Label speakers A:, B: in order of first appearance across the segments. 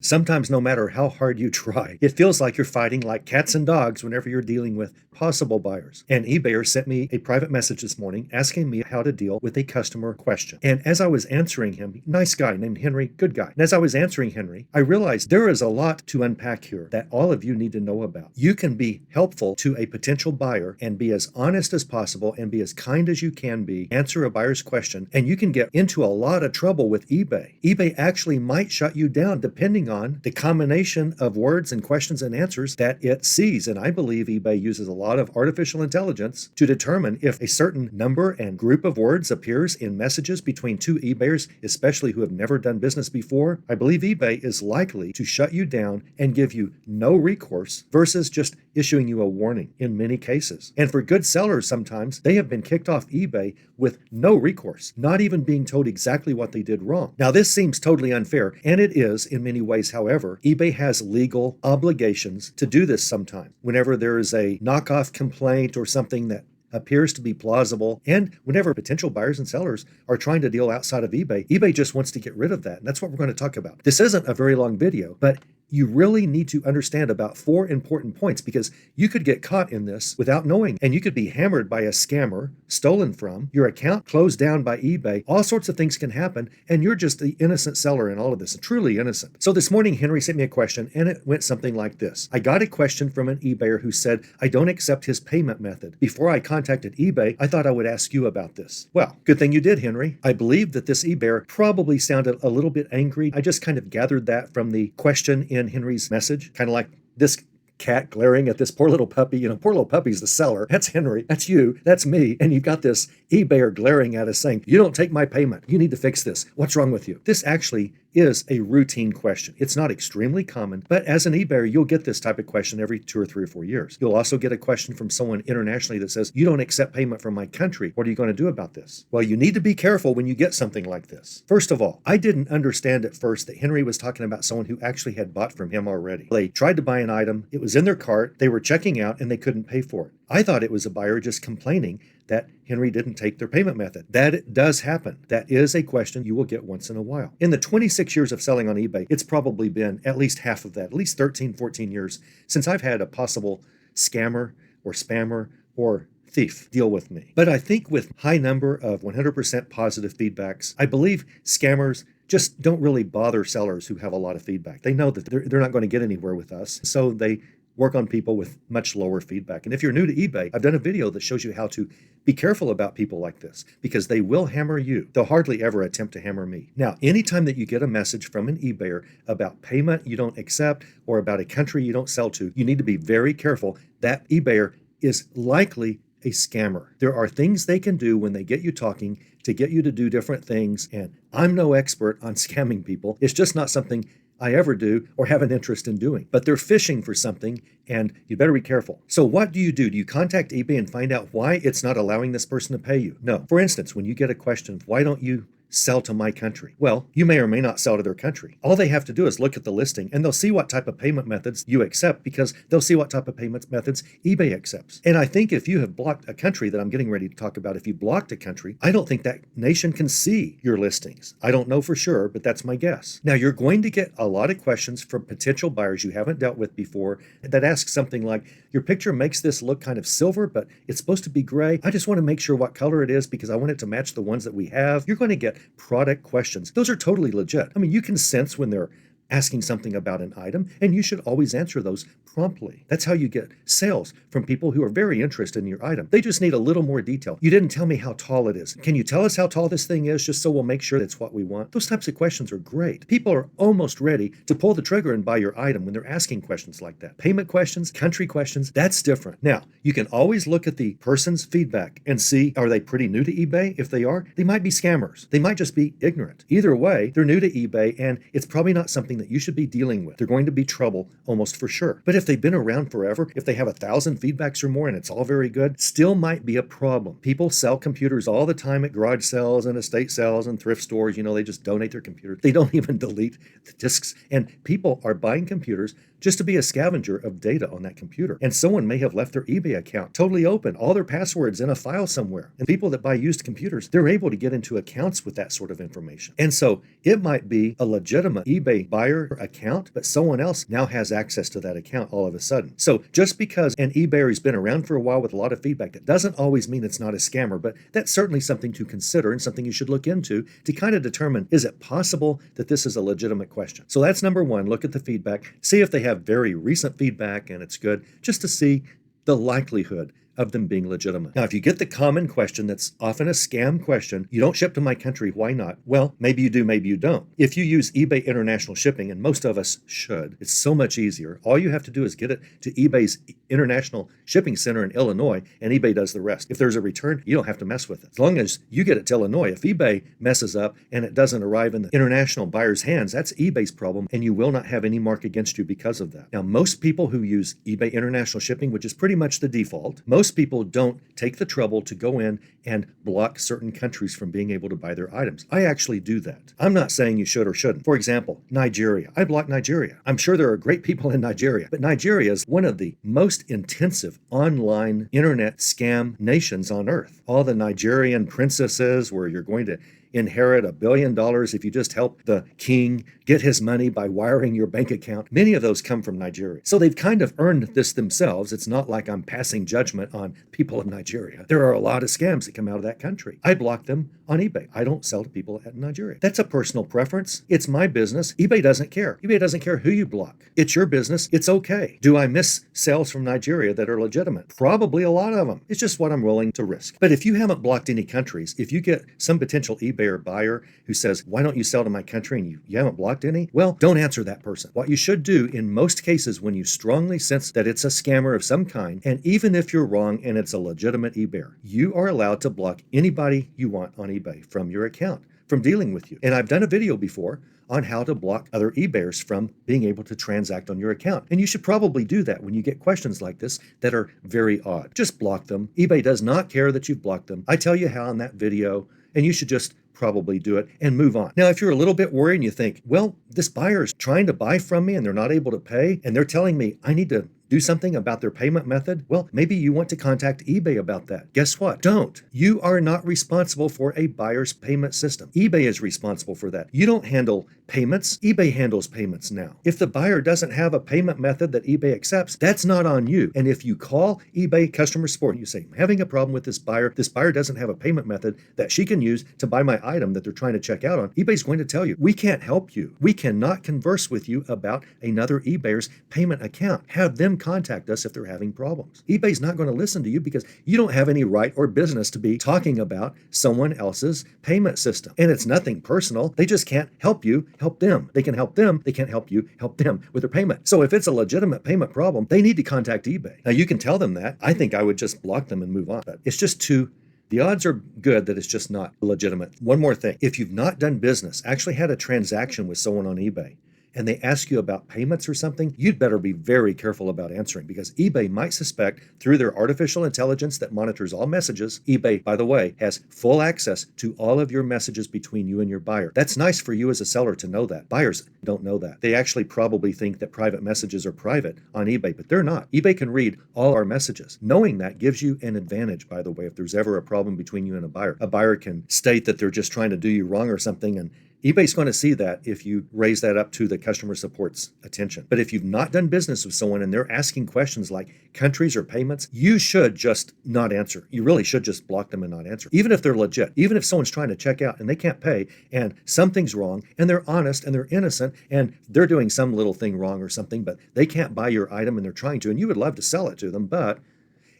A: Sometimes, no matter how hard you try, it feels like you're fighting like cats and dogs whenever you're dealing with possible buyers. An eBayer sent me a private message this morning asking me how to deal with a customer question. And as I was answering him, nice guy named Henry, good guy. And as I was answering Henry, I realized there is a lot to unpack here that all of you need to know about. You can be helpful to a potential buyer and be as honest as possible and be as kind as you can be, answer a buyer's question, and you can get into a lot of trouble with eBay. eBay actually might shut you down depending on the combination of words and questions and answers that it sees. And I believe eBay uses a lot of artificial intelligence to determine if a certain number and group of words appears in messages between two eBayers, especially who have never done business before. I believe eBay is likely to shut you down and give you no recourse versus just issuing you a warning in many cases. And for good sellers, sometimes they have been kicked off eBay with no recourse, not even being told exactly what they did wrong. Now, this seems totally unfair, and it is in many ways. However, eBay has legal obligations to do this sometimes. Whenever there is a knockoff complaint or something that appears to be plausible, and whenever potential buyers and sellers are trying to deal outside of eBay, eBay just wants to get rid of that. And that's what we're going to talk about. This isn't a very long video, but you really need to understand about 4 important points because you could get caught in this without knowing, and you could be hammered by a scammer, stolen from, your account closed down by eBay. All sorts of things can happen, and you're just the innocent seller in all of this, truly innocent. So this morning, Henry sent me a question, and it went something like this. I got a question from an eBayer who said, I don't accept his payment method. Before I contacted eBay, I thought I would ask you about this. Well, good thing you did, Henry. I believe that this eBayer probably sounded a little bit angry. I just kind of gathered that from the question in Henry's message, kind of like this cat glaring at this poor little puppy. Poor little puppy's the seller. That's Henry. That's you. That's me. And you've got this eBayer glaring at us saying, you don't take my payment. You need to fix this. What's wrong with you? This actually is a routine question. It's not extremely common, but as an eBayer, you'll get this type of question every 2 or 3 or 4 years. You'll also get a question from someone internationally that says, you don't accept payment from my country. What are you going to do about this? Well, you need to be careful when you get something like this. First of all, I didn't understand at first that Henry was talking about someone who actually had bought from him already. They tried to buy an item. It was in their cart. They were checking out and they couldn't pay for it. I thought it was a buyer just complaining that Henry didn't take their payment method. That does happen. That is a question you will get once in a while. In the 26 years of selling on eBay, it's probably been at least half of that, at least 13, 14 years since I've had a possible scammer or spammer or thief deal with me. But I think with high number of 100% positive feedbacks, I believe scammers just don't really bother sellers who have a lot of feedback. They know that they're not going to get anywhere with us, so they work on people with much lower feedback. And if you're new to eBay, I've done a video that shows you how to be careful about people like this because they will hammer you. They'll hardly ever attempt to hammer me. Now, anytime that you get a message from an eBayer about payment you don't accept or about a country you don't sell to, you need to be very careful. That eBayer is likely a scammer. There are things they can do when they get you talking to get you to do different things. And I'm no expert on scamming people. It's just not something I ever do or have an interest in doing. But they're fishing for something and you better be careful. So what do? Do you contact eBay and find out why it's not allowing this person to pay you? No. For instance, when you get a question, why don't you sell to my country? Well, you may or may not sell to their country. All they have to do is look at the listing and they'll see what type of payment methods you accept because they'll see what type of payment methods eBay accepts. And I think if you have blocked a country that I'm getting ready to talk about, if you blocked a country, I don't think that nation can see your listings. I don't know for sure, but that's my guess. Now, you're going to get a lot of questions from potential buyers you haven't dealt with before that ask something like, your picture makes this look kind of silver, but it's supposed to be gray. I just want to make sure what color it is because I want it to match the ones that we have. You're going to get product questions. Those are totally legit. I mean, you can sense when they're asking something about an item, and you should always answer those promptly. That's how you get sales from people who are very interested in your item. They just need a little more detail. You didn't tell me how tall it is. Can you tell us how tall this thing is just so we'll make sure that's what we want? Those types of questions are great. People are almost ready to pull the trigger and buy your item when they're asking questions like that. Payment questions, country questions, that's different. Now, you can always look at the person's feedback and see, are they pretty new to eBay? If they are, they might be scammers. They might just be ignorant. Either way, they're new to eBay and it's probably not something that you should be dealing with. They're going to be trouble almost for sure. But if they've been around forever, if they have 1,000 feedbacks or more and it's all very good, still might be a problem. People sell computers all the time at garage sales and estate sales and thrift stores. They just donate their computers. They don't even delete the disks. And people are buying computers just to be a scavenger of data on that computer. And someone may have left their eBay account totally open, all their passwords in a file somewhere. And people that buy used computers, they're able to get into accounts with that sort of information. And so it might be a legitimate eBay buyer buyer account, but someone else now has access to that account all of a sudden. So just because an eBayer has been around for a while with a lot of feedback, that doesn't always mean it's not a scammer, but that's certainly something to consider and something you should look into to kind of determine, is it possible that this is a legitimate question? So that's number one. Look at the feedback, see if they have very recent feedback and it's good, just to see the likelihood of them being legitimate. Now, if you get the common question that's often a scam question, you don't ship to my country, why not? Well, maybe you do, maybe you don't. If you use eBay International Shipping, and most of us should, it's so much easier. All you have to do is get it to eBay's International Shipping Center in Illinois, and eBay does the rest. If there's a return, you don't have to mess with it. As long as you get it to Illinois, if eBay messes up and it doesn't arrive in the international buyer's hands, that's eBay's problem, and you will not have any mark against you because of that. Now, most people who use eBay International Shipping, which is pretty much the default, most people don't take the trouble to go in and block certain countries from being able to buy their items. I actually do that. I'm not saying you should or shouldn't. For example, Nigeria. I block Nigeria. I'm sure there are great people in Nigeria, but Nigeria is one of the most intensive online internet scam nations on earth. All the Nigerian princesses where you're going to inherit $1 billion if you just help the king get his money by wiring your bank account. Many of those come from Nigeria. So they've kind of earned this themselves. It's not like I'm passing judgment on people in Nigeria. There are a lot of scams that come out of that country. I block them on eBay. I don't sell to people in Nigeria. That's a personal preference. It's my business. eBay doesn't care. eBay doesn't care who you block. It's your business. It's okay. Do I miss sales from Nigeria that are legitimate? Probably a lot of them. It's just what I'm willing to risk. But if you haven't blocked any countries, if you get some potential eBay or buyer who says, why don't you sell to my country, and you haven't blocked any, well, don't answer that person. What you should do in most cases when you strongly sense that it's a scammer of some kind, and even if you're wrong and it's a legitimate eBayer, you are allowed to block anybody you want on eBay from your account, from dealing with you. And I've done a video before on how to block other eBayers from being able to transact on your account. And you should probably do that when you get questions like this that are very odd. Just block them. eBay does not care that you've blocked them. I tell you how in that video, and you should just probably do it and move on. Now, if you're a little bit worried and you think, well, this buyer is trying to buy from me and they're not able to pay, and they're telling me I need to do something about their payment method, well, maybe you want to contact eBay about that. Guess what? Don't. You are not responsible for a buyer's payment system. eBay is responsible for that. You don't handle payments. eBay handles payments now. If the buyer doesn't have a payment method that eBay accepts, that's not on you. And if you call eBay customer support and you say, I'm having a problem with this buyer doesn't have a payment method that she can use to buy my item that they're trying to check out on, eBay's going to tell you, we can't help you. We cannot converse with you about another eBayer's payment account. Have them contact us if they're having problems. eBay's not going to listen to you because you don't have any right or business to be talking about someone else's payment system. And it's nothing personal. They just can't help you, help them. They can help them. They can't help you, help them with their payment. So if it's a legitimate payment problem, they need to contact eBay. Now you can tell them that. I think I would just block them and move on. But it's just the odds are good that it's just not legitimate. One more thing. If you've not done business, actually had a transaction with someone on eBay, and they ask you about payments or something, you'd better be very careful about answering because eBay might suspect through their artificial intelligence that monitors all messages. eBay, by the way, has full access to all of your messages between you and your buyer. That's nice for you as a seller to know that. Buyers don't know that. They actually probably think that private messages are private on eBay, but they're not. eBay can read all our messages. Knowing that gives you an advantage, by the way, if there's ever a problem between you and a buyer. A buyer can state that they're just trying to do you wrong or something, and eBay's going to see that if you raise that up to the customer support's attention. But if you've not done business with someone and they're asking questions like countries or payments, you should just not answer. You really should just block them and not answer. Even if they're legit, even if someone's trying to check out and they can't pay and something's wrong and they're honest and they're innocent and they're doing some little thing wrong or something, but they can't buy your item and they're trying to, and you would love to sell it to them, but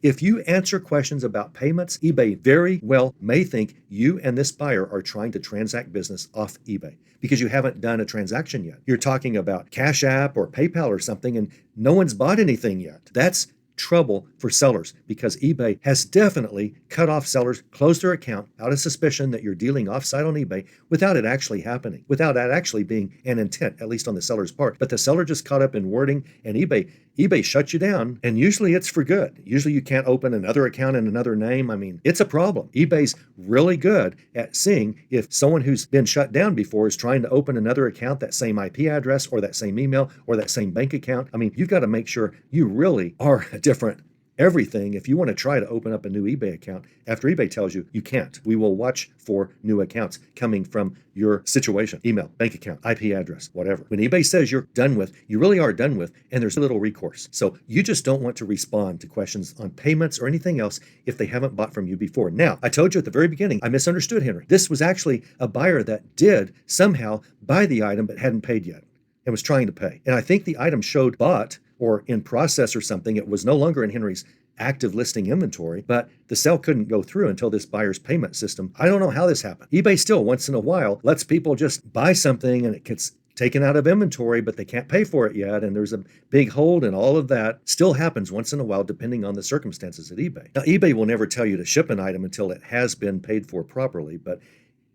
A: if you answer questions about payments, eBay very well may think you and this buyer are trying to transact business off eBay because you haven't done a transaction yet. You're talking about Cash App or PayPal or something, and no one's bought anything yet. That's trouble for sellers because eBay has definitely cut off sellers, closed their account out of suspicion that you're dealing offsite on eBay without it actually happening, without that actually being an intent, at least on the seller's part. But the seller just caught up in wording, and eBay shuts you down, and usually it's for good. Usually you can't open another account in another name. I mean, it's a problem. eBay's really good at seeing if someone who's been shut down before is trying to open another account, that same IP address or that same email or that same bank account. I mean, you've got to make sure you really are a different everything. If you want to try to open up a new eBay account after eBay tells you you can't, we will watch for new accounts coming from your situation, email, bank account, IP address, whatever. When eBay says you're done with, you really are done with, and there's little recourse. So you just don't want to respond to questions on payments or anything else if they haven't bought from you before. Now, I told you at the very beginning, I misunderstood Henry. This was actually a buyer that did somehow buy the item but hadn't paid yet and was trying to pay. And I think the item showed bought or in process or something. It was no longer in Henry's active listing inventory, but the sale couldn't go through until this buyer's payment system. I don't know how this happened. eBay still once in a while lets people just buy something and it gets taken out of inventory, but they can't pay for it yet, and there's a big hold, and all of that still happens once in a while depending on the circumstances at eBay. Now, eBay will never tell you to ship an item until it has been paid for properly, but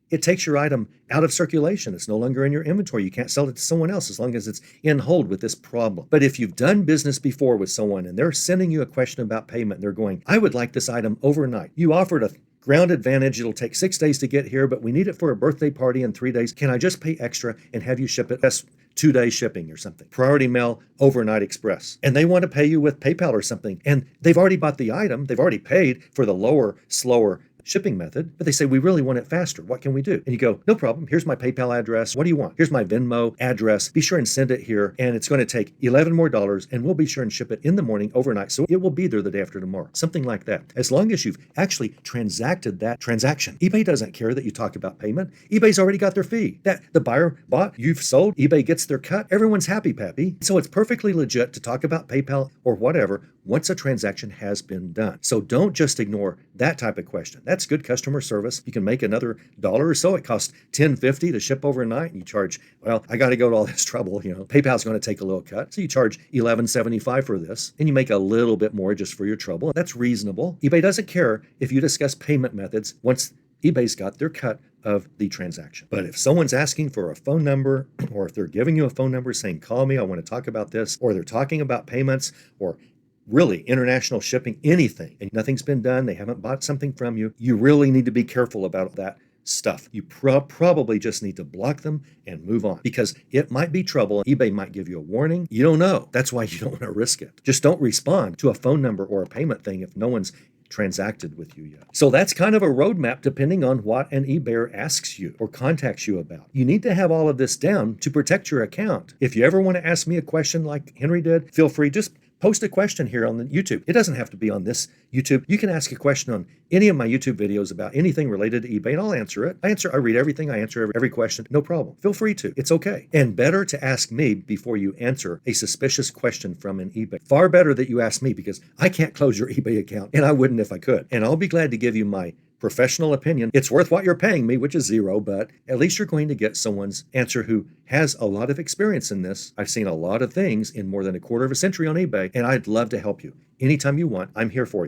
A: it takes your item out of circulation. It's no longer in your inventory. You can't sell it to someone else as long as it's in hold with this problem. But if you've done business before with someone and they're sending you a question about payment and they're going, I would like this item overnight. You offered a ground advantage. It'll take 6 days to get here, but we need it for a birthday party in 3 days. Can I just pay extra and have you ship it? That's 2-day shipping or something. Priority mail, overnight express. And they want to pay you with PayPal or something. And they've already bought the item. They've already paid for the lower, slower shipping method, but they say, we really want it faster. What can we do? And you go, no problem. Here's my PayPal address. What do you want? Here's my Venmo address. Be sure and send it here. And it's going to take $11 more, and we'll be sure and ship it in the morning overnight. So it will be there the day after tomorrow. Something like that. As long as you've actually transacted that transaction. eBay doesn't care that you talk about payment. eBay's already got their fee. That the buyer bought, you've sold, eBay gets their cut. Everyone's happy, Pappy. So it's perfectly legit to talk about PayPal or whatever once a transaction has been done. So don't just ignore that type of question. That's good customer service. You can make another $1 or so. It costs $10.50 to ship overnight, and you charge, well, I got to go to all this trouble. PayPal's going to take a little cut. So you charge $11.75 for this, and you make a little bit more just for your trouble. That's reasonable. eBay doesn't care if you discuss payment methods once eBay's got their cut of the transaction. But if someone's asking for a phone number, or if they're giving you a phone number saying, call me, I want to talk about this, or they're talking about payments, or really international shipping, anything, and nothing's been done, they haven't bought something from you, you really need to be careful about that stuff. You probably just need to block them and move on, because it might be trouble. eBay might give you a warning. You don't know. That's why you don't want to risk it. Just don't respond to a phone number or a payment thing if no one's transacted with you yet. So that's kind of a roadmap depending on what an eBayer asks you or contacts you about. You need to have all of this down to protect your account. If you ever want to ask me a question like Henry did, feel free, just post a question here on the YouTube. It doesn't have to be on this YouTube. You can ask a question on any of my YouTube videos about anything related to eBay, and I'll answer it. I read everything. I answer every question. No problem. Feel free to. It's okay. And better to ask me before you answer a suspicious question from an eBay. Far better that you ask me, because I can't close your eBay account, and I wouldn't if I could. And I'll be glad to give you my professional opinion. It's worth what you're paying me, which is zero, but at least you're going to get someone's answer who has a lot of experience in this. I've seen a lot of things in more than a quarter of a century on eBay, and I'd love to help you. Anytime you want, I'm here for you.